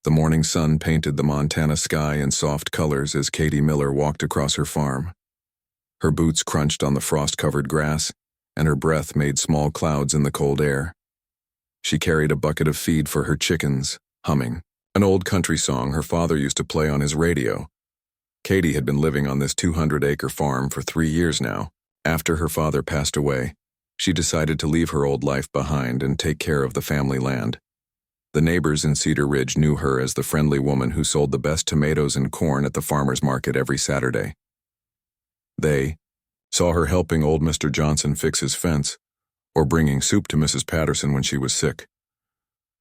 The morning sun painted the Montana sky in soft colors as Katie Miller walked across her farm. Her boots crunched on the frost-covered grass, and her breath made small clouds in the cold air. She carried a bucket of feed for her chickens, humming an old country song her father used to play on his radio. Katie had been living on this 200-acre farm for 3 years now. After her father passed away, she decided to leave her old life behind and take care of the family land. The neighbors in Cedar Ridge knew her as the friendly woman who sold the best tomatoes and corn at the farmer's market every Saturday. They saw her helping old Mr. Johnson fix his fence, or bringing soup to Mrs. Patterson when she was sick.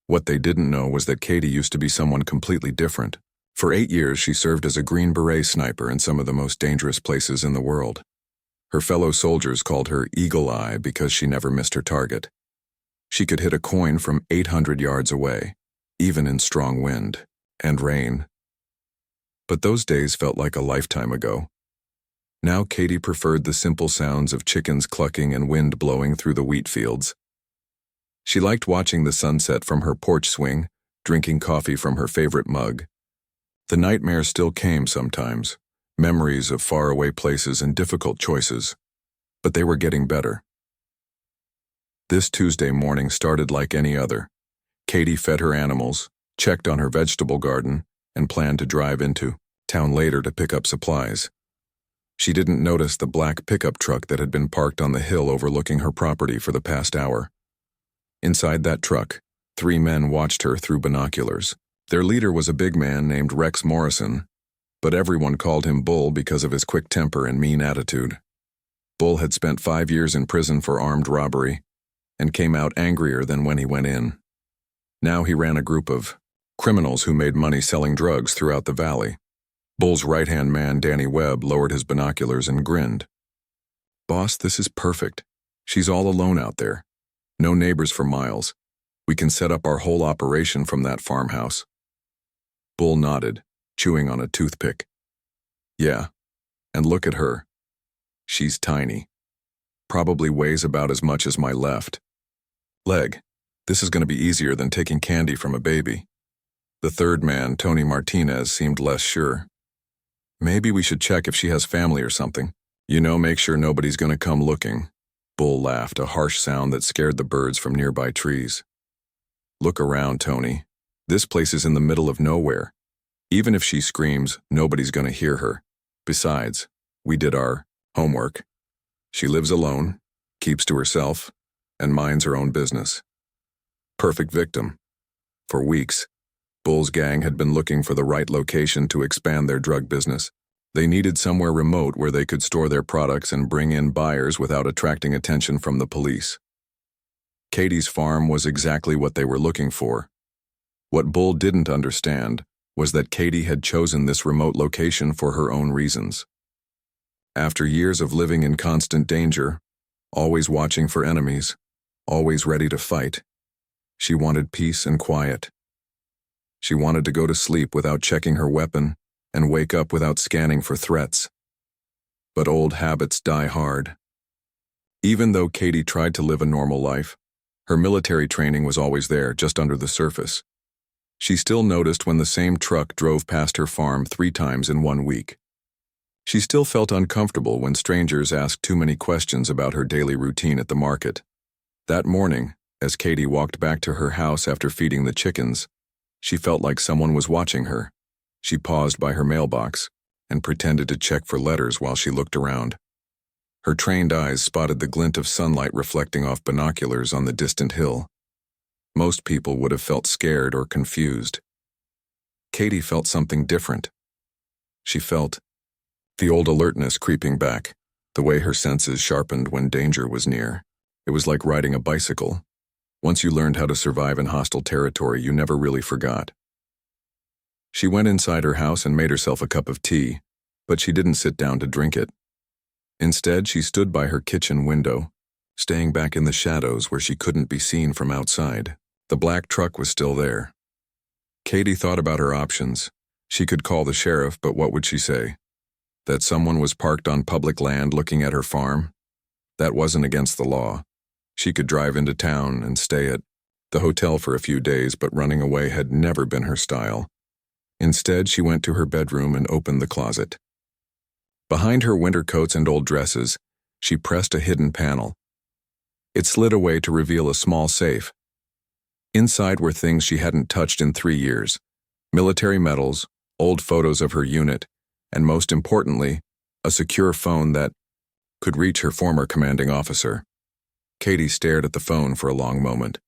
What they didn't know was that Katie used to be someone completely different. For 8 years, she served as a Green Beret sniper in some of the most dangerous places in the world. Her fellow soldiers called her Eagle Eye because she never missed her target. She could hit a coin from 800 yards away, even in strong wind and rain. But those days felt like a lifetime ago. Now Katie preferred the simple sounds of chickens clucking and wind blowing through the wheat fields. She liked watching the sunset from her porch swing, drinking coffee from her favorite mug. The nightmares still came sometimes, memories of faraway places and difficult choices, but they were getting better. This Tuesday morning started like any other. Katie fed her animals, checked on her vegetable garden, and planned to drive into town later to pick up supplies. She didn't notice the black pickup truck that had been parked on the hill overlooking her property for the past hour. Inside that truck, 3 men watched her through binoculars. Their leader was a big man named Rex Morrison, but everyone called him Bull because of his quick temper and mean attitude. Bull had spent 5 years in prison for armed robbery, and came out angrier than when he went in. Now he ran a group of criminals who made money selling drugs throughout the valley. Bull's right-hand man, Danny Webb, lowered his binoculars and grinned. "Boss, this is perfect. She's all alone out there. No neighbors for miles. We can set up our whole operation from that farmhouse." Bull nodded, chewing on a toothpick. "Yeah, and look at her. She's tiny. Probably weighs about as much as my left leg. This is going to be easier than taking candy from a baby." The third man, Tony Martinez, seemed less sure. "Maybe we should check if she has family or something. Make sure nobody's going to come looking." Bull laughed, a harsh sound that scared the birds from nearby trees. "Look around, Tony. This place is in the middle of nowhere. Even if she screams, nobody's going to hear her. Besides, we did our homework. She lives alone, keeps to herself, and minds her own business. Perfect victim." For weeks, Bull's gang had been looking for the right location to expand their drug business. They needed somewhere remote where they could store their products and bring in buyers without attracting attention from the police. Katie's farm was exactly what they were looking for. What Bull didn't understand was that Katie had chosen this remote location for her own reasons. After years of living in constant danger, always watching for enemies, always ready to fight, she wanted peace and quiet. She wanted to go to sleep without checking her weapon and wake up without scanning for threats. But old habits die hard. Even though Katie tried to live a normal life, her military training was always there, just under the surface. She still noticed when the same truck drove past her farm 3 times in 1 week. She still felt uncomfortable when strangers asked too many questions about her daily routine at the market. That morning, as Katie walked back to her house after feeding the chickens, she felt like someone was watching her. She paused by her mailbox and pretended to check for letters while she looked around. Her trained eyes spotted the glint of sunlight reflecting off binoculars on the distant hill. Most people would have felt scared or confused. Katie felt something different. She felt the old alertness creeping back, the way her senses sharpened when danger was near. It was like riding a bicycle. Once you learned how to survive in hostile territory, you never really forgot. She went inside her house and made herself a cup of tea, but she didn't sit down to drink it. Instead, she stood by her kitchen window, staying back in the shadows where she couldn't be seen from outside. The black truck was still there. Katie thought about her options. She could call the sheriff, but what would she say? That someone was parked on public land looking at her farm? That wasn't against the law. She could drive into town and stay at the hotel for a few days, but running away had never been her style. Instead, she went to her bedroom and opened the closet. Behind her winter coats and old dresses, she pressed a hidden panel. It slid away to reveal a small safe. Inside were things she hadn't touched in 3 years: military medals, old photos of her unit, and most importantly, a secure phone that could reach her former commanding officer. Katie stared at the phone for a long moment.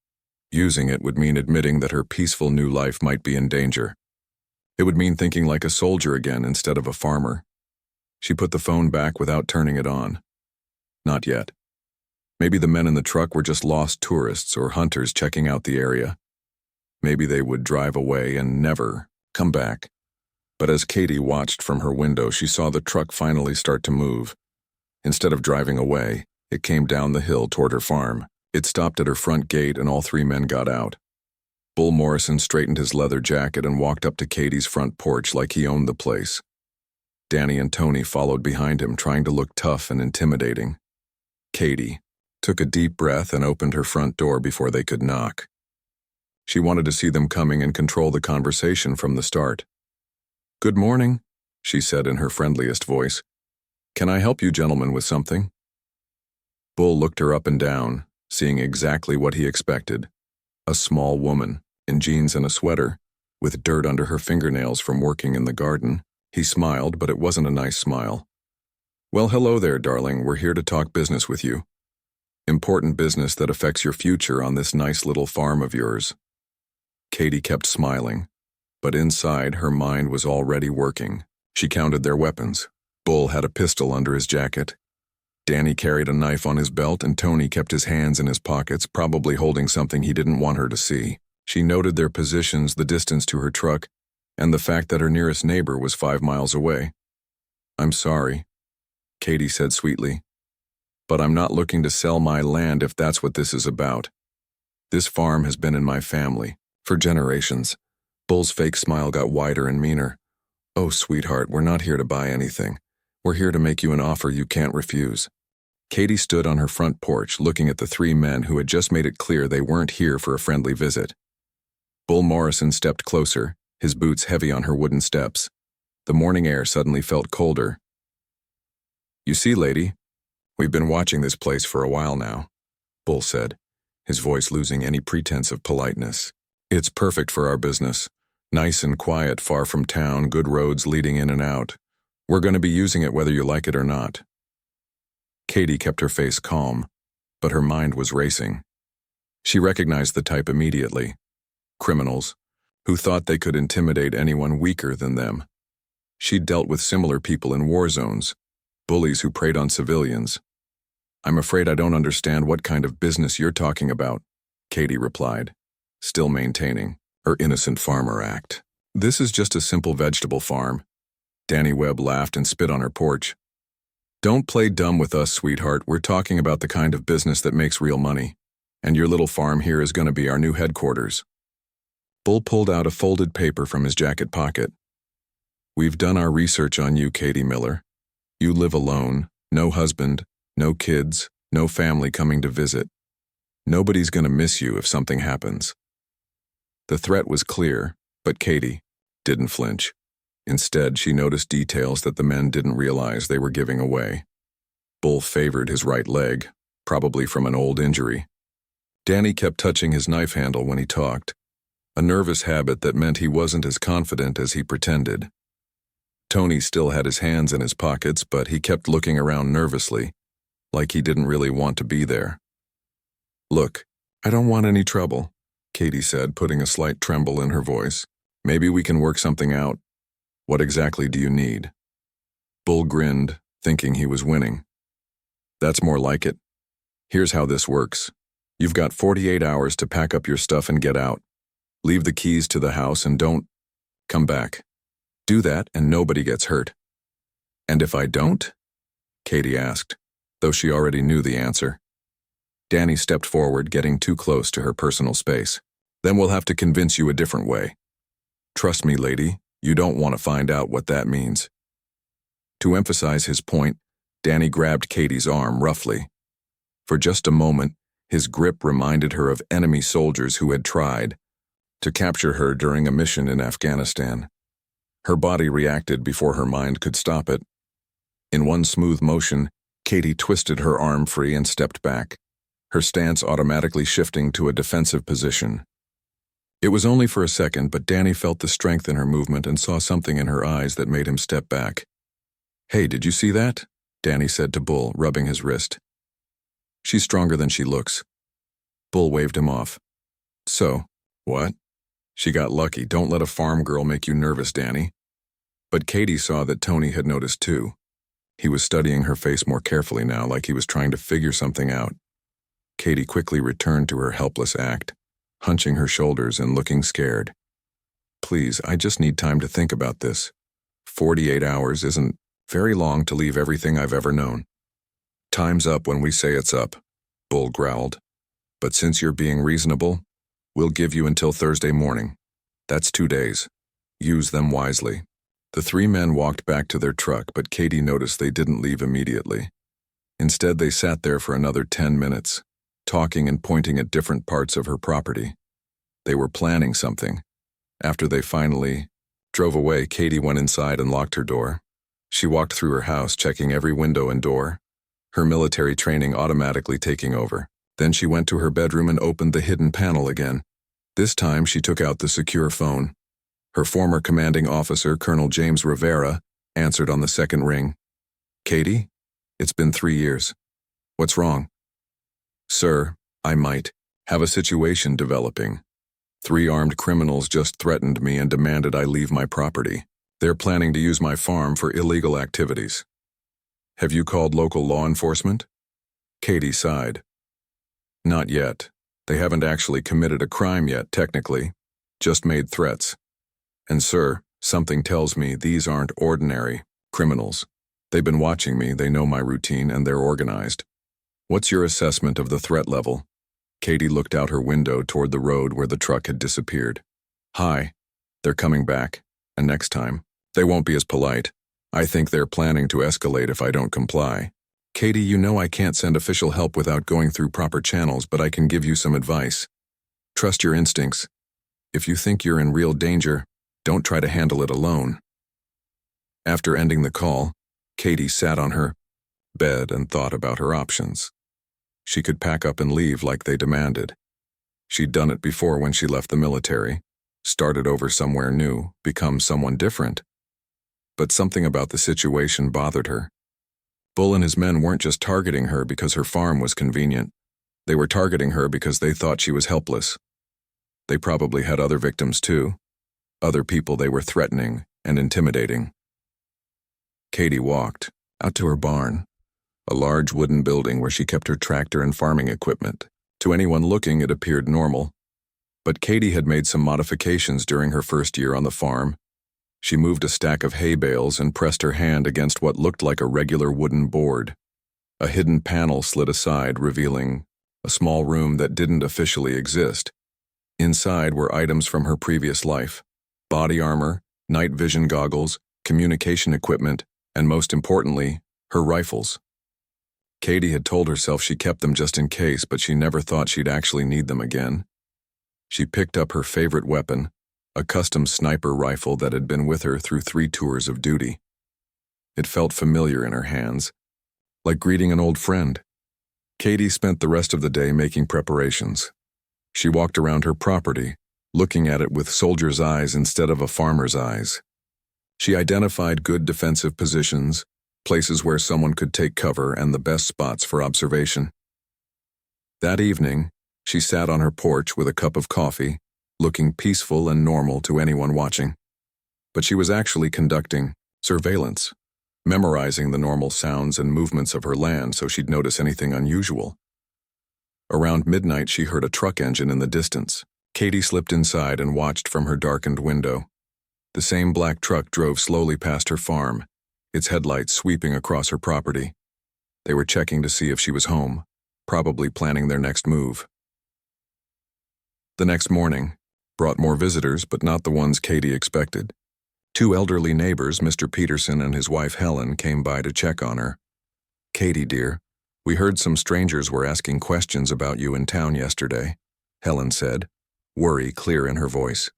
Using it would mean admitting that her peaceful new life might be in danger. It would mean thinking like a soldier again instead of a farmer. She put the phone back without turning it on. Not yet. Maybe the men in the truck were just lost tourists or hunters checking out the area. Maybe they would drive away and never come back. But as Katie watched from her window, she saw the truck finally start to move. Instead of driving away, it came down the hill toward her farm. It stopped at her front gate and all 3 men got out. Bull Morrison straightened his leather jacket and walked up to Katie's front porch like he owned the place. Danny and Tony followed behind him, trying to look tough and intimidating. Katie took a deep breath and opened her front door before they could knock. She wanted to see them coming and control the conversation from the start. "Good morning," she said in her friendliest voice. "Can I help you gentlemen with something?" Bull looked her up and down, seeing exactly what he expected. A small woman, in jeans and a sweater, with dirt under her fingernails from working in the garden. He smiled, but it wasn't a nice smile. "Well, hello there, darling. We're here to talk business with you. Important business that affects your future on this nice little farm of yours." Katie kept smiling, but inside her mind was already working. She counted their weapons. Bull had a pistol under his jacket. Danny carried a knife on his belt, and Tony kept his hands in his pockets, probably holding something he didn't want her to see. She noted their positions, the distance to her truck, and the fact that her nearest neighbor was 5 miles away. "I'm sorry," Katie said sweetly, "but I'm not looking to sell my land if that's what this is about. This farm has been in my family for generations." Bull's fake smile got wider and meaner. "Oh, sweetheart, we're not here to buy anything. We're here to make you an offer you can't refuse." Katie stood on her front porch looking at the 3 men who had just made it clear they weren't here for a friendly visit. Bull Morrison stepped closer, his boots heavy on her wooden steps. The morning air suddenly felt colder. "You see, lady, we've been watching this place for a while now," Bull said, his voice losing any pretense of politeness. "It's perfect for our business. Nice and quiet, far from town, good roads leading in and out. We're going to be using it whether you like it or not." Katie kept her face calm, but her mind was racing. She recognized the type immediately. Criminals, who thought they could intimidate anyone weaker than them. She'd dealt with similar people in war zones, bullies who preyed on civilians. "I'm afraid I don't understand what kind of business you're talking about," Katie replied, still maintaining her innocent farmer act. "This is just a simple vegetable farm." Danny Webb laughed and spit on her porch. "Don't play dumb with us, sweetheart. We're talking about the kind of business that makes real money. And your little farm here is going to be our new headquarters." Bull pulled out a folded paper from his jacket pocket. "We've done our research on you, Katie Miller. You live alone, no husband, no kids, no family coming to visit. Nobody's going to miss you if something happens." The threat was clear, but Katie didn't flinch. Instead, she noticed details that the men didn't realize they were giving away. Bull favored his right leg, probably from an old injury. Danny kept touching his knife handle when he talked, a nervous habit that meant he wasn't as confident as he pretended. Tony still had his hands in his pockets, but he kept looking around nervously, like he didn't really want to be there. "Look, I don't want any trouble," Katie said, putting a slight tremble in her voice. "Maybe we can work something out. What exactly do you need?" Bull grinned, thinking he was winning. "That's more like it. Here's how this works. You've got 48 hours to pack up your stuff and get out. Leave the keys to the house and don't come back. Do that and nobody gets hurt." "And if I don't?" Katie asked, though she already knew the answer. Danny stepped forward, getting too close to her personal space. "Then we'll have to convince you a different way. Trust me, lady, you don't want to find out what that means." To emphasize his point, Danny grabbed Katie's arm roughly. For just a moment, His grip reminded her of enemy soldiers who had tried to capture her during a mission in Afghanistan. Her body reacted before her mind could stop it. In one smooth motion, Katie twisted her arm free and stepped back, her stance automatically shifting to a defensive position. It was only for a second, but Danny felt the strength in her movement and saw something in her eyes that made him step back. "Hey, did you see that?" Danny said to Bull, rubbing his wrist. "She's stronger than she looks." Bull waved him off. "So, what?" "She got lucky. Don't let a farm girl make you nervous, Danny." But Katie saw that Tony had noticed too. He was studying her face more carefully now, like he was trying to figure something out. Katie quickly returned to her helpless act, hunching her shoulders and looking scared. "Please, I just need time to think about this. 48 hours isn't very long to leave everything I've ever known." "Time's up when we say it's up," Bull growled. "But since you're being reasonable, we'll give you until Thursday morning. That's 2 days. Use them wisely." The three men walked back to their truck, but Katie noticed they didn't leave immediately. Instead, they sat there for another 10 minutes, talking and pointing at different parts of her property. They were planning something. After they finally drove away, Katie went inside and locked her door. She walked through her house, checking every window and door, her military training automatically taking over. Then she went to her bedroom and opened the hidden panel again. This time, she took out the secure phone. Her former commanding officer, Colonel James Rivera, answered on the second ring. "Katie? It's been 3 years. What's wrong?" "Sir, I might have a situation developing. 3 armed criminals just threatened me and demanded I leave my property. They're planning to use my farm for illegal activities. Have you called local law enforcement?" Katie sighed. "Not yet. They haven't actually committed a crime yet, technically. Just made threats. And sir, something tells me these aren't ordinary criminals. They've been watching me, they know my routine, and they're organized. What's your assessment of the threat level?" Katie looked out her window toward the road where the truck had disappeared. "High. They're coming back, and next time, they won't be as polite. I think they're planning to escalate if I don't comply. Katie, you know I can't send official help without going through proper channels, but I can give you some advice. Trust your instincts. If you think you're in real danger, don't try to handle it alone." After ending the call, Katie sat on her bed and thought about her options. She could pack up and leave like they demanded. She'd done it before when she left the military, started over somewhere new, become someone different. But something about the situation bothered her. Bull and his men weren't just targeting her because her farm was convenient. They were targeting her because they thought she was helpless. They probably had other victims too. Other people they were threatening and intimidating. Katie walked out to her barn, a large wooden building where she kept her tractor and farming equipment. To anyone looking, it appeared normal. But Katie had made some modifications during her first year on the farm. She moved a stack of hay bales and pressed her hand against what looked like a regular wooden board. A hidden panel slid aside, revealing a small room that didn't officially exist. Inside were items from her previous life: body armor, night vision goggles, communication equipment, and most importantly, her rifles. Katie had told herself she kept them just in case, but she never thought she'd actually need them again. She picked up her favorite weapon, a custom sniper rifle that had been with her through 3 tours of duty. It felt familiar in her hands, like greeting an old friend. Katie spent the rest of the day making preparations. She walked around her property, looking at it with soldier's eyes instead of a farmer's eyes. She identified good defensive positions, places where someone could take cover, and the best spots for observation. That evening, she sat on her porch with a cup of coffee, looking peaceful and normal to anyone watching. But she was actually conducting surveillance, memorizing the normal sounds and movements of her land so she'd notice anything unusual. Around midnight, she heard a truck engine in the distance. Katie slipped inside and watched from her darkened window. The same black truck drove slowly past her farm, its headlights sweeping across her property. They were checking to see if she was home, probably planning their next move. The next morning brought more visitors, but not the ones Katie expected. 2 elderly neighbors, Mr. Peterson and his wife Helen, came by to check on her. "Katie, dear, "We heard some strangers were asking questions about you in town yesterday," Helen said, worry clear in her voice.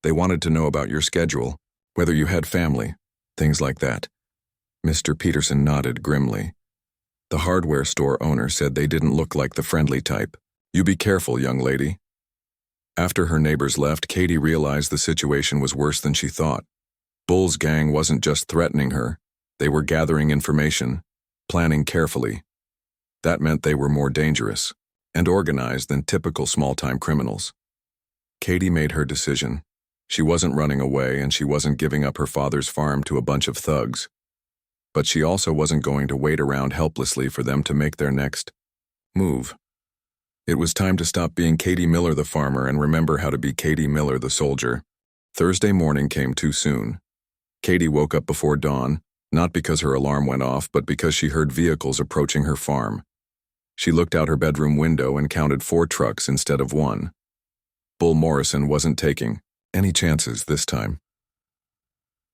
"They wanted to know about your schedule, whether you had family, things like that." Mr. Peterson nodded grimly. The hardware store owner said they didn't look like the friendly type. "You be careful, young lady." After her neighbors left, Katie realized the situation was worse than she thought. Bull's gang wasn't just threatening her. They were gathering information, planning carefully. That meant they were more dangerous and organized than typical small-time criminals. Katie made her decision. She wasn't running away, and she wasn't giving up her father's farm to a bunch of thugs. But she also wasn't going to wait around helplessly for them to make their next move. It was time to stop being Katie Miller the farmer and remember how to be Katie Miller the soldier. Thursday morning came too soon. Katie woke up before dawn, not because her alarm went off, but because she heard vehicles approaching her farm. She looked out her bedroom window and counted 4 trucks instead of 1. Bull Morrison wasn't taking any chances this time.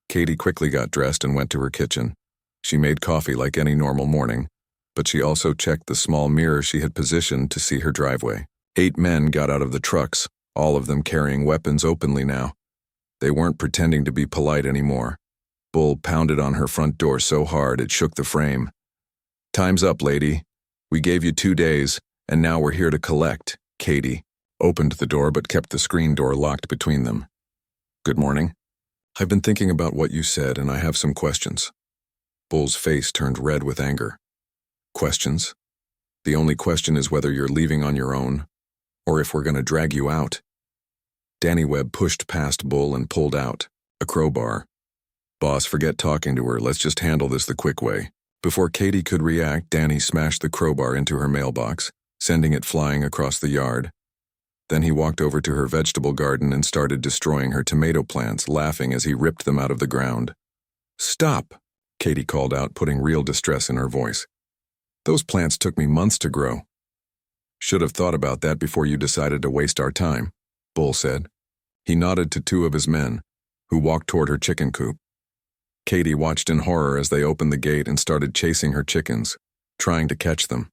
Katie quickly got dressed and went to her kitchen. She made coffee like any normal morning, but she also checked the small mirror she had positioned to see her driveway. 8 men got out of the trucks, all of them carrying weapons openly now. They weren't pretending to be polite anymore. Bull pounded on her front door so hard it shook the frame. "Time's up, lady. We gave you 2 days, and now we're here to collect." Katie opened the door but kept the screen door locked between them. "Good morning. I've been thinking about what you said, and I have some questions." Bull's face turned red with anger. "Questions? The only question is whether you're leaving on your own, or if we're going to drag you out." Danny Webb pushed past Bull and pulled out a crowbar. "Boss, forget talking to her. Let's just handle this the quick way." Before Katie could react, Danny smashed the crowbar into her mailbox, sending it flying across the yard. Then he walked over to her vegetable garden and started destroying her tomato plants, laughing as he ripped them out of the ground. "Stop!" Katie called out, putting real distress in her voice. "Those plants took me months to grow." "Should have thought about that before you decided to waste our time," Bull said. He nodded to 2 of his men, who walked toward her chicken coop. Katie watched in horror as they opened the gate and started chasing her chickens, trying to catch them.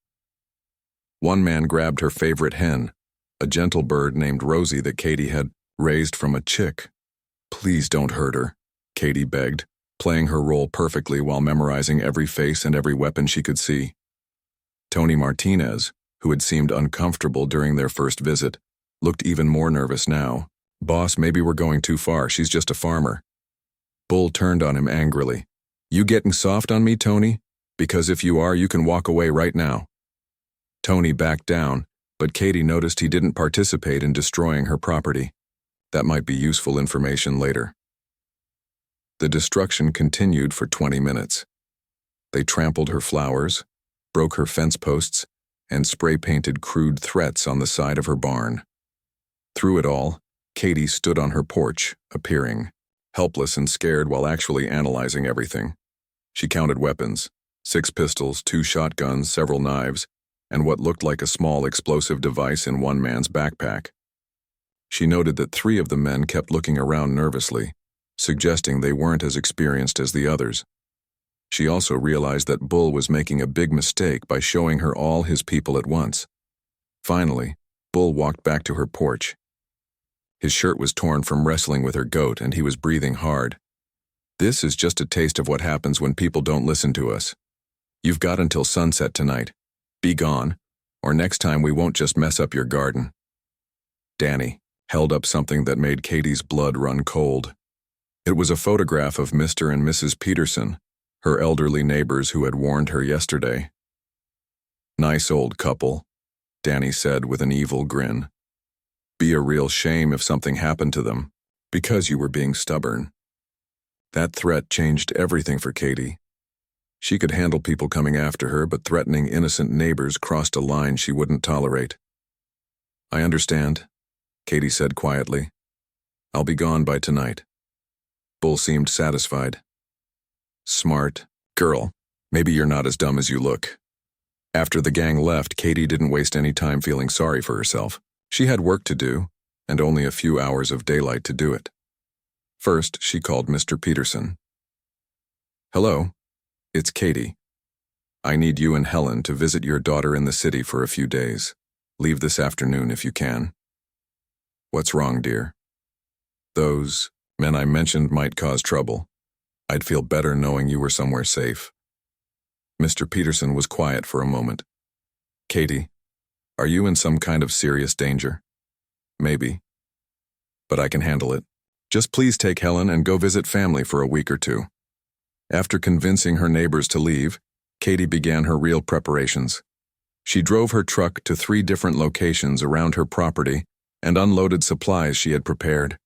One man grabbed her favorite hen, a gentle bird named Rosie that Katie had raised from a chick. "Please don't hurt her," Katie begged, playing her role perfectly while memorizing every face and every weapon she could see. Tony Martinez, who had seemed uncomfortable during their first visit, looked even more nervous now. "Boss, maybe we're going too far. She's just a farmer." Bull turned on him angrily. "You getting soft on me, Tony? Because if you are, you can walk away right now." Tony backed down, but Katie noticed he didn't participate in destroying her property. That might be useful information later. The destruction continued for 20 minutes. They trampled her flowers, broke her fence posts, and spray-painted crude threats on the side of her barn. Through it all, Katie stood on her porch, appearing helpless and scared while actually analyzing everything. She counted weapons: 6 pistols, 2 shotguns, several knives, and what looked like a small explosive device in one man's backpack. She noted that 3 of the men kept looking around nervously, suggesting they weren't as experienced as the others. She also realized that Bull was making a big mistake by showing her all his people at once. Finally, Bull walked back to her porch. His shirt was torn from wrestling with her goat, and he was breathing hard. "This is just a taste of what happens when people don't listen to us. You've got until sunset tonight. Be gone, or next time we won't just mess up your garden." Danny held up something that made Katie's blood run cold. It was a photograph of Mr. and Mrs. Peterson, her elderly neighbors who had warned her yesterday. "Nice old couple," Danny said with an evil grin. "Be a real shame if something happened to them, because you were being stubborn." That threat changed everything for Katie. She could handle people coming after her, but threatening innocent neighbors crossed a line she wouldn't tolerate. "I understand," Katie said quietly. "I'll be gone by tonight." Bull seemed satisfied. "Smart girl. Maybe you're not as dumb as you look." After the gang left, Katie didn't waste any time feeling sorry for herself. She had work to do, and only a few hours of daylight to do it. First, she called Mr. Peterson. "Hello, it's Katie." I need you and Helen to visit your daughter in the city for a few days. Leave this afternoon if you can. What's wrong, dear? Those men I mentioned might cause trouble. I'd feel better knowing you were somewhere safe. Mr. Peterson was quiet for a moment. Katie, are you in some kind of serious danger? Maybe. But I can handle it. Just please take Helen and go visit family for a week or two. After convincing her neighbors to leave, Katie began her real preparations. She drove her truck to 3 different locations around her property and unloaded supplies she had prepared: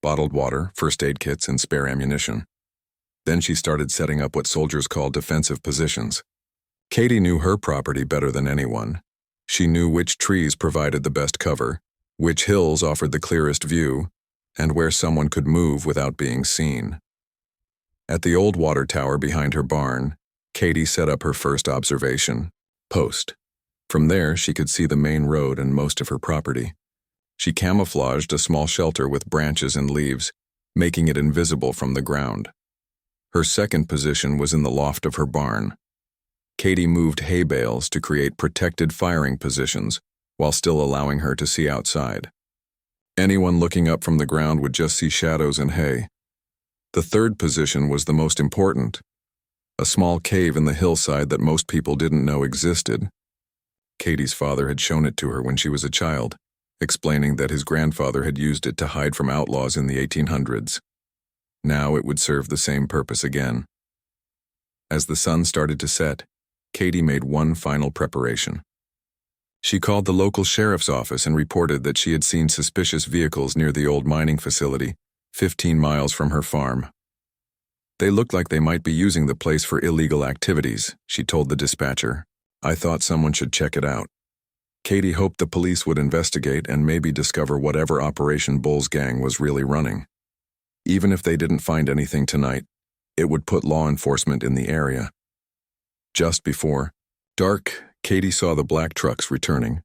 bottled water, first aid kits, and spare ammunition. Then she started setting up what soldiers call defensive positions. Katie knew her property better than anyone. She knew which trees provided the best cover, which hills offered the clearest view, and where someone could move without being seen. At the old water tower behind her barn, Katie set up her first observation post. From there, she could see the main road and most of her property. She camouflaged a small shelter with branches and leaves, making it invisible from the ground. Her second position was in the loft of her barn. Katie moved hay bales to create protected firing positions while still allowing her to see outside. Anyone looking up from the ground would just see shadows and hay. The third position was the most important: a small cave in the hillside that most people didn't know existed. Katie's father had shown it to her when she was a child, explaining that his grandfather had used it to hide from outlaws in the 1800s. Now it would serve the same purpose again. As the sun started to set, Katie made one final preparation. She called the local sheriff's office and reported that she had seen suspicious vehicles near the old mining facility, 15 miles from her farm. They looked like they might be using the place for illegal activities, she told the dispatcher. I thought someone should check it out. Katie hoped the police would investigate and maybe discover whatever Operation Bull's gang was really running. Even if they didn't find anything tonight, it would put law enforcement in the area. Just before dark, Katie saw the black trucks returning.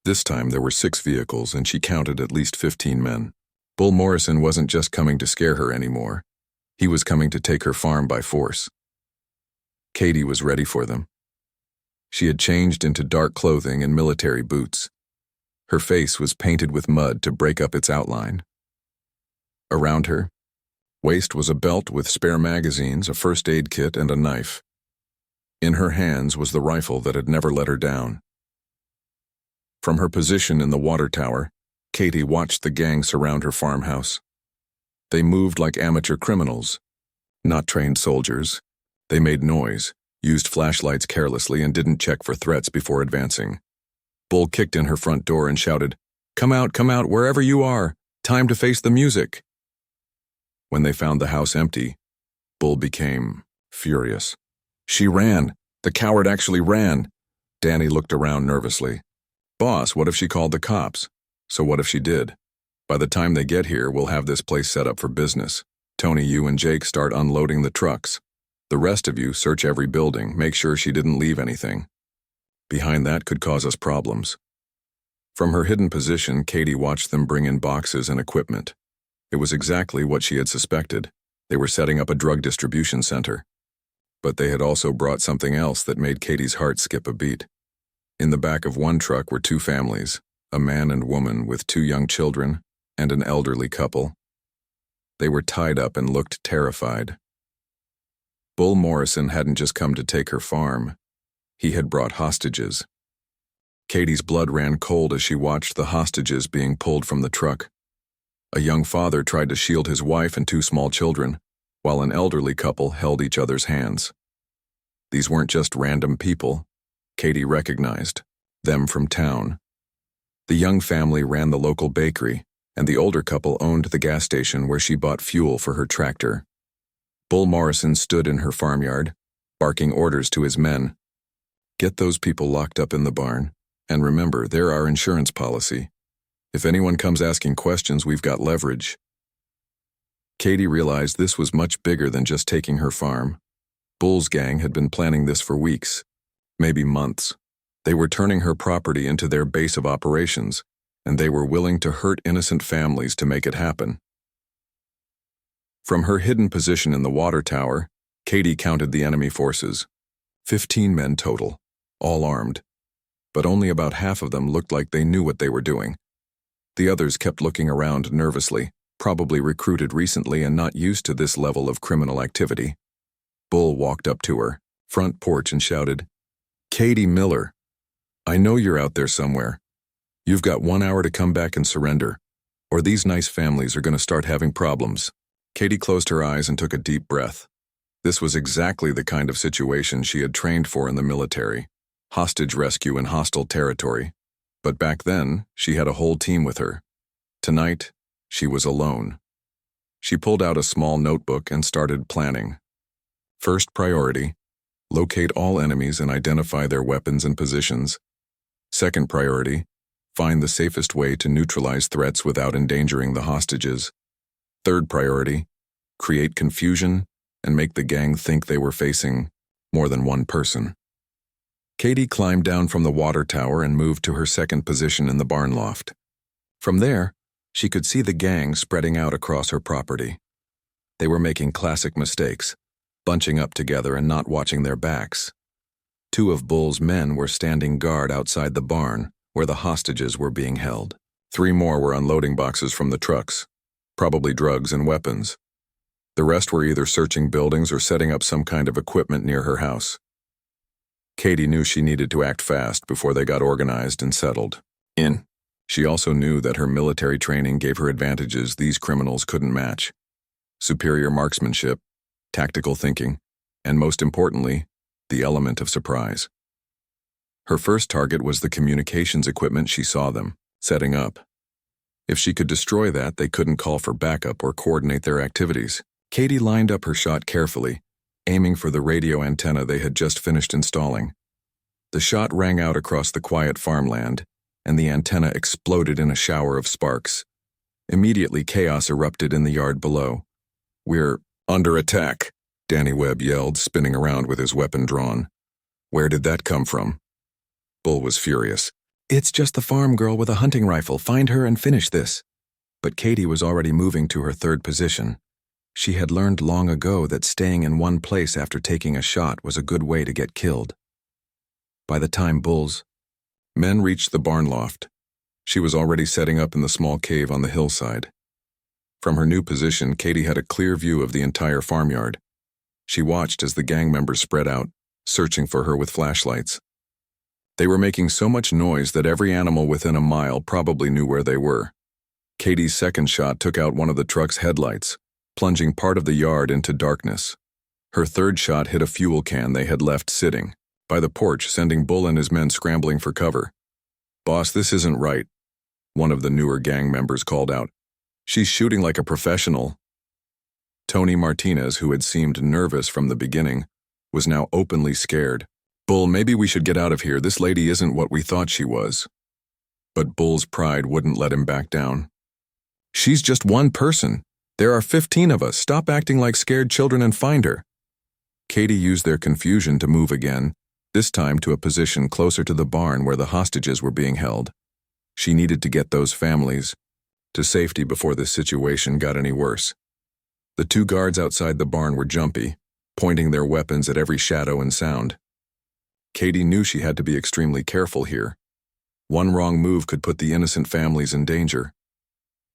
This time there were 6 vehicles, and she counted at least 15 men. Bull Morrison wasn't just coming to scare her anymore. He was coming to take her farm by force. Katie was ready for them. She had changed into dark clothing and military boots. Her face was painted with mud to break up its outline. Around her waist was a belt with spare magazines, a first aid kit, and a knife. In her hands was the rifle that had never let her down. From her position in the water tower, Katie watched the gang surround her farmhouse. They moved like amateur criminals, not trained soldiers. They made noise, used flashlights carelessly, and didn't check for threats before advancing. Bull kicked in her front door and shouted, come out, wherever you are. Time to face the music." When they found the house empty, Bull became furious. "She ran. The coward actually ran." Danny looked around nervously. "Boss, what if she called the cops?" "So what if she did? By the time they get here, we'll have this place set up for business. Tony, you and Jake start unloading the trucks. The rest of you search every building, make sure she didn't leave anything. Behind that could cause us problems." From her hidden position, Katie watched them bring in boxes and equipment. It was exactly what she had suspected. They were setting up a drug distribution center. But they had also brought something else that made Katie's heart skip a beat. In the back of one truck were 2 families, a man and woman with 2 young children and an elderly couple. They were tied up and looked terrified. Bull Morrison hadn't just come to take her farm. He had brought hostages. Katie's blood ran cold as she watched the hostages being pulled from the truck. A young father tried to shield his wife and 2 small children, while an elderly couple held each other's hands. These weren't just random people. Katie recognized them from town. The young family ran the local bakery, and the older couple owned the gas station where she bought fuel for her tractor. Bull Morrison stood in her farmyard, barking orders to his men. "Get those people locked up in the barn, and remember, they're our insurance policy. If anyone comes asking questions, we've got leverage." Katie realized this was much bigger than just taking her farm. Bull's gang had been planning this for weeks, maybe months. They were turning her property into their base of operations, and they were willing to hurt innocent families to make it happen. From her hidden position in the water tower, Katie counted the enemy forces. 15 men total, all armed. But only about half of them looked like they knew what they were doing. The others kept looking around nervously, probably recruited recently and not used to this level of criminal activity. Bull walked up to her, front porch, and shouted, "Katie Miller, I know you're out there somewhere. You've got 1 hour to come back and surrender, or these nice families are going to start having problems." Katie closed her eyes and took a deep breath. This was exactly the kind of situation she had trained for in the military, hostage rescue in hostile territory. But back then, she had a whole team with her. Tonight, she was alone. She pulled out a small notebook and started planning. First priority, locate all enemies and identify their weapons and positions. Second priority, find the safest way to neutralize threats without endangering the hostages. Third priority, create confusion and make the gang think they were facing more than one person. Katie climbed down from the water tower and moved to her second position in the barn loft. From there, she could see the gang spreading out across her property. They were making classic mistakes, bunching up together and not watching their backs. 2 of Bull's men were standing guard outside the barn, where the hostages were being held. 3 more were unloading boxes from the trucks, probably drugs and weapons. The rest were either searching buildings or setting up some kind of equipment near her house. Katie knew she needed to act fast before they got organized and settled in. She also knew that her military training gave her advantages these criminals couldn't match: superior marksmanship, tactical thinking, and most importantly, the element of surprise. Her first target was the communications equipment she saw them setting up. If she could destroy that, they couldn't call for backup or coordinate their activities. Katie lined up her shot carefully, aiming for the radio antenna they had just finished installing. The shot rang out across the quiet farmland, and the antenna exploded in a shower of sparks. Immediately, chaos erupted in the yard below. "We're under attack," Danny Webb yelled, spinning around with his weapon drawn. "Where did that come from?" Bull was furious. "It's just the farm girl with a hunting rifle. Find her and finish this." But Katie was already moving to her third position. She had learned long ago that staying in one place after taking a shot was a good way to get killed. By the time Bull's men reached the barn loft, she was already setting up in the small cave on the hillside. From her new position, Katie had a clear view of the entire farmyard. She watched as the gang members spread out, searching for her with flashlights. They were making so much noise that every animal within a mile probably knew where they were. Katie's second shot took out one of the truck's headlights, plunging part of the yard into darkness. Her third shot hit a fuel can they had left sitting by the porch, sending Bull and his men scrambling for cover. "Boss, this isn't right," one of the newer gang members called out. "She's shooting like a professional." Tony Martinez, who had seemed nervous from the beginning, was now openly scared. "Bull, maybe we should get out of here. This lady isn't what we thought she was." But Bull's pride wouldn't let him back down. "She's just one person. There are 15 of us. Stop acting like scared children and find her." Katie used their confusion to move again, this time to a position closer to the barn where the hostages were being held. She needed to get those families to safety before this situation got any worse. The 2 guards outside the barn were jumpy, pointing their weapons at every shadow and sound. Katie knew she had to be extremely careful here. One wrong move could put the innocent families in danger.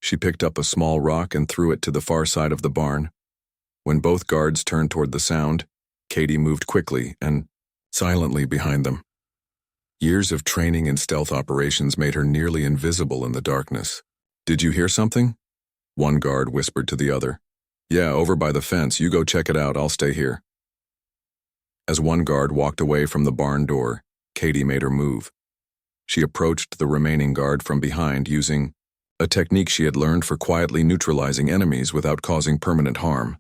She picked up a small rock and threw it to the far side of the barn. When both guards turned toward the sound, Katie moved quickly and silently behind them. Years of training in stealth operations made her nearly invisible in the darkness. "Did you hear something?" one guard whispered to the other. "Yeah, over by the fence. You go check it out. I'll stay here." As one guard walked away from the barn door, Katie made her move. She approached the remaining guard from behind using a technique she had learned for quietly neutralizing enemies without causing permanent harm.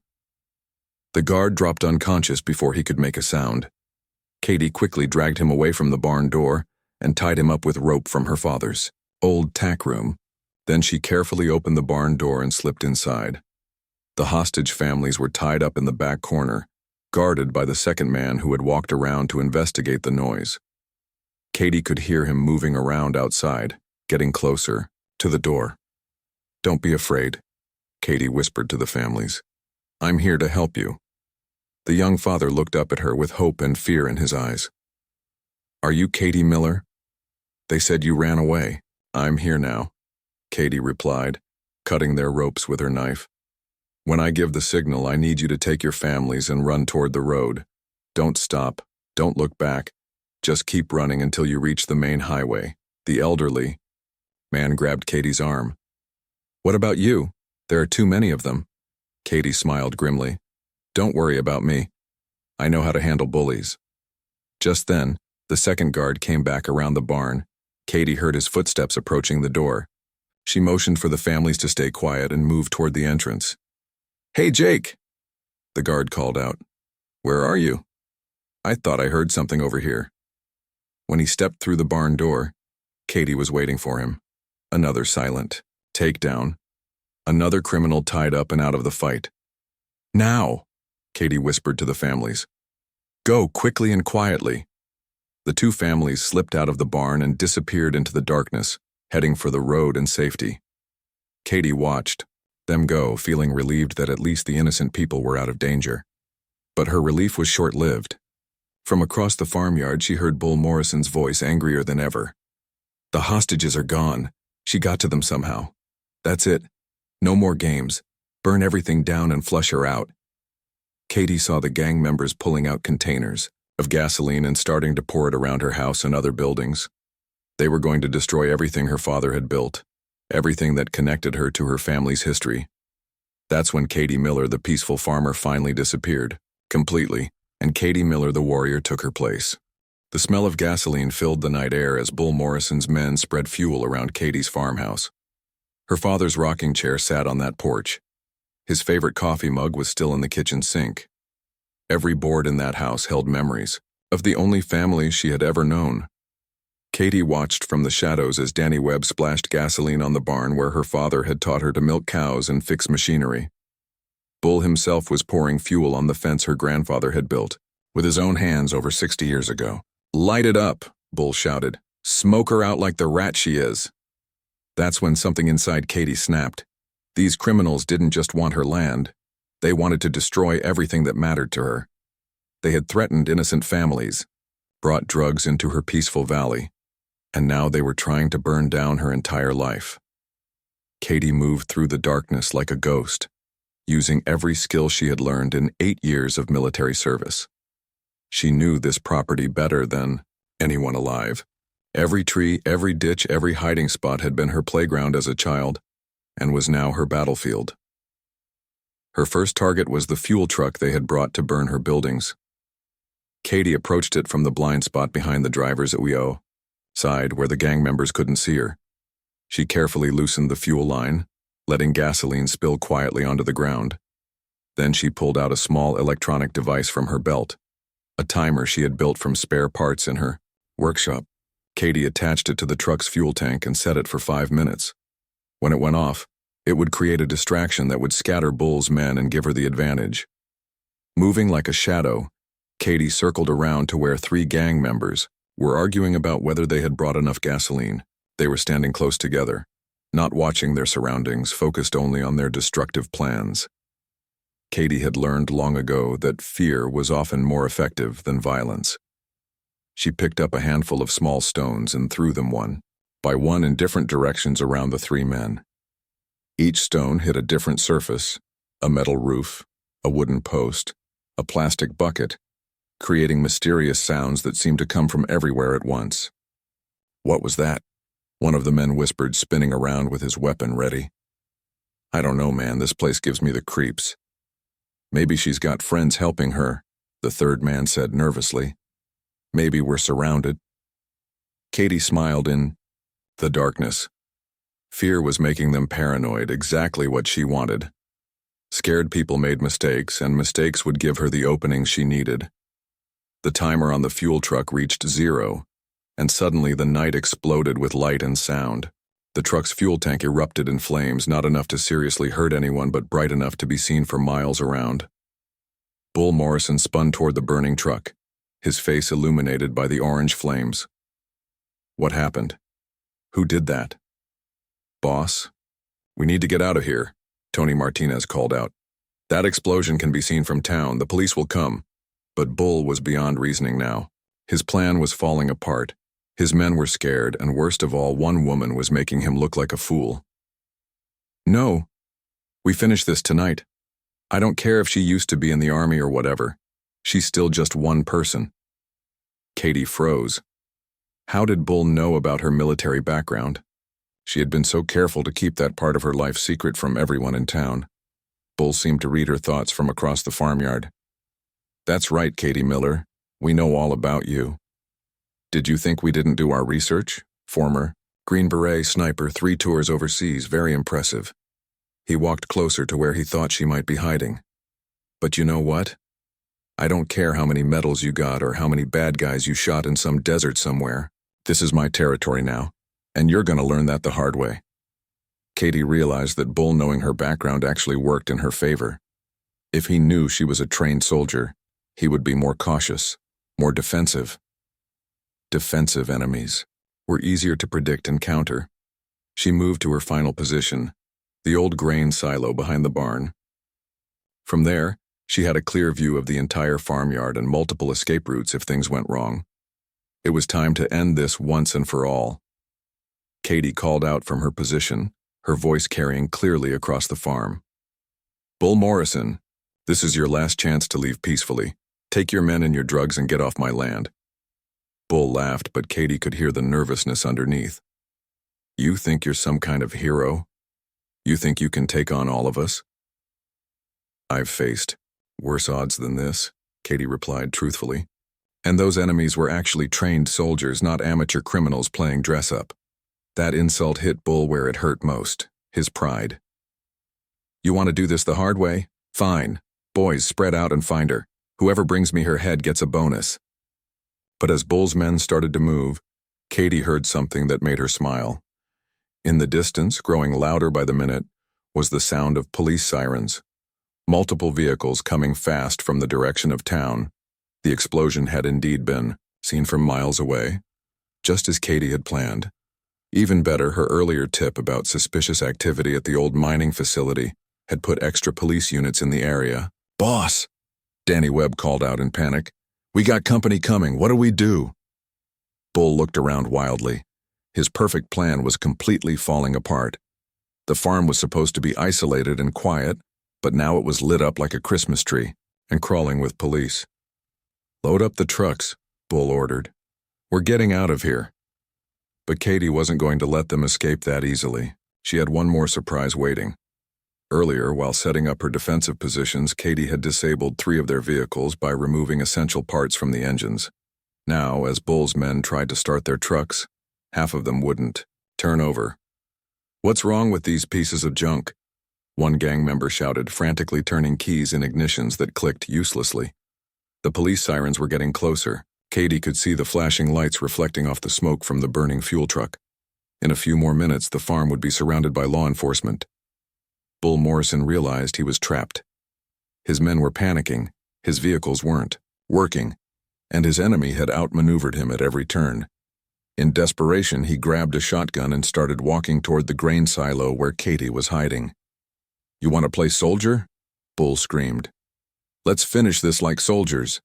The guard dropped unconscious before he could make a sound. Katie quickly dragged him away from the barn door and tied him up with rope from her father's old tack room. Then she carefully opened the barn door and slipped inside. The hostage families were tied up in the back corner, guarded by the second man who had walked around to investigate the noise. Katie could hear him moving around outside, getting closer to the door. "Don't be afraid," Katie whispered to the families. "I'm here to help you." The young father looked up at her with hope and fear in his eyes. "Are you Katie Miller? They said you ran away." "I'm here now," Katie replied, cutting their ropes with her knife. "When I give the signal, I need you to take your families and run toward the road. Don't stop, don't look back. Just keep running until you reach the main highway." The elderly man grabbed Katie's arm. "What about you? There are too many of them." Katie smiled grimly. "Don't worry about me. I know how to handle bullies." Just then, the second guard came back around the barn. Katie heard his footsteps approaching the door. She motioned for the families to stay quiet and moved toward the entrance. "Hey, Jake!" the guard called out. "Where are you?" "I thought I heard something over here." When he stepped through the barn door, Katie was waiting for him. Another silent takedown. Another criminal tied up and out of the fight. "Now!" Katie whispered to the families. "Go quickly and quietly." The two families slipped out of the barn and disappeared into the darkness, heading for the road and safety. Katie watched them go, feeling relieved that at least the innocent people were out of danger. But her relief was short-lived. From across the farmyard, she heard Bull Morrison's voice, angrier than ever. "The hostages are gone. She got to them somehow. That's it. No more games. Burn everything down and flush her out." Katie saw the gang members pulling out containers of gasoline and starting to pour it around her house and other buildings. They were going to destroy everything her father had built, everything that connected her to her family's history. That's when Katie Miller, the peaceful farmer, finally disappeared, completely, and Katie Miller, the warrior, took her place. The smell of gasoline filled the night air as Bull Morrison's men spread fuel around Katie's farmhouse. Her father's rocking chair sat on that porch. His favorite coffee mug was still in the kitchen sink. Every board in that house held memories of the only family she had ever known. Katie watched from the shadows as Danny Webb splashed gasoline on the barn where her father had taught her to milk cows and fix machinery. Bull himself was pouring fuel on the fence her grandfather had built, with his own hands over 60 years ago. "Light it up," Bull shouted. "Smoke her out like the rat she is." That's when something inside Katie snapped. These criminals didn't just want her land. They wanted to destroy everything that mattered to her. They had threatened innocent families, brought drugs into her peaceful valley, and now they were trying to burn down her entire life. Katie moved through the darkness like a ghost, using every skill she had learned in 8 years of military service. She knew this property better than anyone alive. Every tree, every ditch, every hiding spot had been her playground as a child, and was now her battlefield. Her first target was the fuel truck they had brought to burn her buildings. Katie approached it from the blind spot behind the driver's side where the gang members couldn't see her. She carefully loosened the fuel line, letting gasoline spill quietly onto the ground. Then she pulled out a small electronic device from her belt, a timer she had built from spare parts in her workshop. Katie attached it to the truck's fuel tank and set it for 5 minutes. When it went off, it would create a distraction that would scatter Bull's men and give her the advantage. Moving like a shadow, Katie circled around to where 3 gang members were arguing about whether they had brought enough gasoline. They were standing close together, not watching their surroundings, focused only on their destructive plans. Katie had learned long ago that fear was often more effective than violence. She picked up a handful of small stones and threw them one by one in different directions around the 3 men. Each stone hit a different surface, a metal roof, a wooden post, a plastic bucket, creating mysterious sounds that seemed to come from everywhere at once. "What was that?" one of the men whispered, spinning around with his weapon ready. "I don't know, man. This place gives me the creeps." "Maybe she's got friends helping her," the third man said nervously. "Maybe we're surrounded." Katie smiled in the darkness. Fear was making them paranoid, exactly what she wanted. Scared people made mistakes, and mistakes would give her the opening she needed. The timer on the fuel truck reached 0, and suddenly the night exploded with light and sound. The truck's fuel tank erupted in flames, not enough to seriously hurt anyone but bright enough to be seen for miles around. Bull Morrison spun toward the burning truck, his face illuminated by the orange flames. "What happened? Who did that?" "Boss, we need to get out of here," Tony Martinez called out. That explosion can be seen from town. The police will come. But Bull was beyond reasoning now. His plan was falling apart. His men were scared, and worst of all, one woman was making him look like a fool. No. We finish this tonight. I don't care if she used to be in the army or whatever. She's still just one person. Katie froze. How did Bull know about her military background? She had been so careful to keep that part of her life secret from everyone in town. Bull seemed to read her thoughts from across the farmyard. That's right, Katie Miller. We know all about you. Did you think we didn't do our research? Former Green Beret sniper, 3 tours overseas, very impressive. He walked closer to where he thought she might be hiding. But you know what? I don't care how many medals you got or how many bad guys you shot in some desert somewhere. This is my territory now, and you're gonna learn that the hard way. Katie realized that Bull knowing her background actually worked in her favor. If he knew she was a trained soldier, he would be more cautious, more defensive. Defensive enemies were easier to predict and counter. She moved to her final position, the old grain silo behind the barn. From there, she had a clear view of the entire farmyard and multiple escape routes if things went wrong. It was time to end this once and for all. Katie called out from her position, her voice carrying clearly across the farm. Bull Morrison, this is your last chance to leave peacefully. Take your men and your drugs and get off my land. Bull laughed, but Katie could hear the nervousness underneath. You think you're some kind of hero? You think you can take on all of us? I've faced worse odds than this, Katie replied truthfully. And those enemies were actually trained soldiers, not amateur criminals playing dress-up. That insult hit Bull where it hurt most, his pride. You want to do this the hard way? Fine. Boys, spread out and find her. Whoever brings me her head gets a bonus. But as Bull's men started to move, Katie heard something that made her smile. In the distance, growing louder by the minute, was the sound of police sirens. Multiple vehicles coming fast from the direction of town. The explosion had indeed been seen from miles away, just as Katie had planned. Even better, her earlier tip about suspicious activity at the old mining facility had put extra police units in the area. Boss! Danny Webb called out in panic. We got company coming. What do we do? Bull looked around wildly. His perfect plan was completely falling apart. The farm was supposed to be isolated and quiet, but now it was lit up like a Christmas tree and crawling with police. Load up the trucks, Bull ordered. We're getting out of here. But Katie wasn't going to let them escape that easily. She had one more surprise waiting. Earlier, while setting up her defensive positions, Katie had disabled 3 of their vehicles by removing essential parts from the engines. Now, as Bull's men tried to start their trucks, half of them wouldn't. Turn over. What's wrong with these pieces of junk? One gang member shouted, frantically turning keys in ignitions that clicked uselessly. The police sirens were getting closer. Katie could see the flashing lights reflecting off the smoke from the burning fuel truck. In a few more minutes, the farm would be surrounded by law enforcement. Bull Morrison realized he was trapped. His men were panicking, his vehicles weren't working, and his enemy had outmaneuvered him at every turn. In desperation, he grabbed a shotgun and started walking toward the grain silo where Katie was hiding. You want to play soldier? Bull screamed. Let's finish this like soldiers.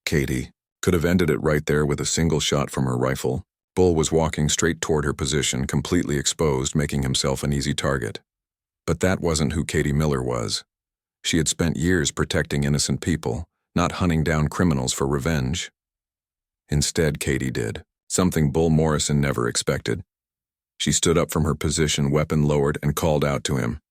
Katie could have ended it right there with a single shot from her rifle. Bull was walking straight toward her position, completely exposed, making himself an easy target. But that wasn't who Katie Miller was. She had spent years protecting innocent people, not hunting down criminals for revenge. Instead, Katie did something Bull Morrison never expected. She stood up from her position, weapon lowered, and called out to him.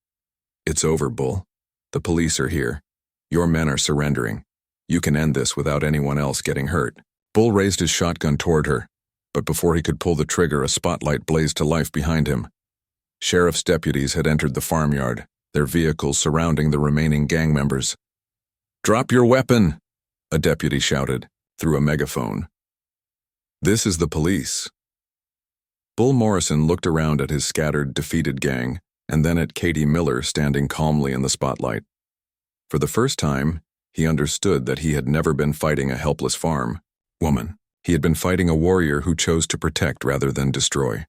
It's over, Bull. The police are here. Your men are surrendering. You can end this without anyone else getting hurt. Bull raised his shotgun toward her, but before he could pull the trigger, a spotlight blazed to life behind him. Sheriff's deputies had entered the farmyard, their vehicles surrounding the remaining gang members. Drop your weapon, a deputy shouted through a megaphone. This is the police. Bull Morrison looked around at his scattered, defeated gang, and then at Katie Miller standing calmly in the spotlight. For the first time, he understood that he had never been fighting a helpless farm woman. He had been fighting a warrior who chose to protect rather than destroy.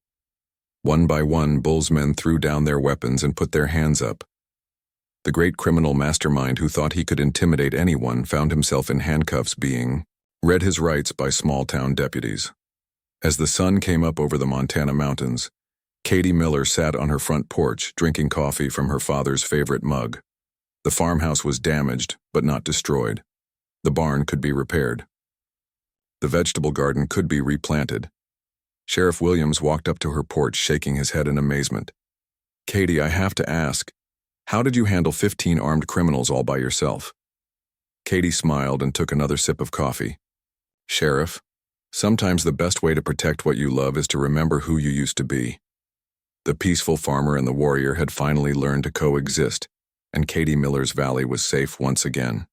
One by one, Bull's men threw down their weapons and put their hands up. The great criminal mastermind who thought he could intimidate anyone found himself in handcuffs being read his rights by small-town deputies. As the sun came up over the Montana mountains, Katie Miller sat on her front porch drinking coffee from her father's favorite mug. The farmhouse was damaged, but not destroyed. The barn could be repaired. The vegetable garden could be replanted. Sheriff Williams walked up to her porch, shaking his head in amazement. "Katie, I have to ask, how did you handle 15 armed criminals all by yourself?" Katie smiled and took another sip of coffee. "Sheriff, sometimes the best way to protect what you love is to remember who you used to be." The peaceful farmer and the warrior had finally learned to coexist, and Katie Miller's valley was safe once again.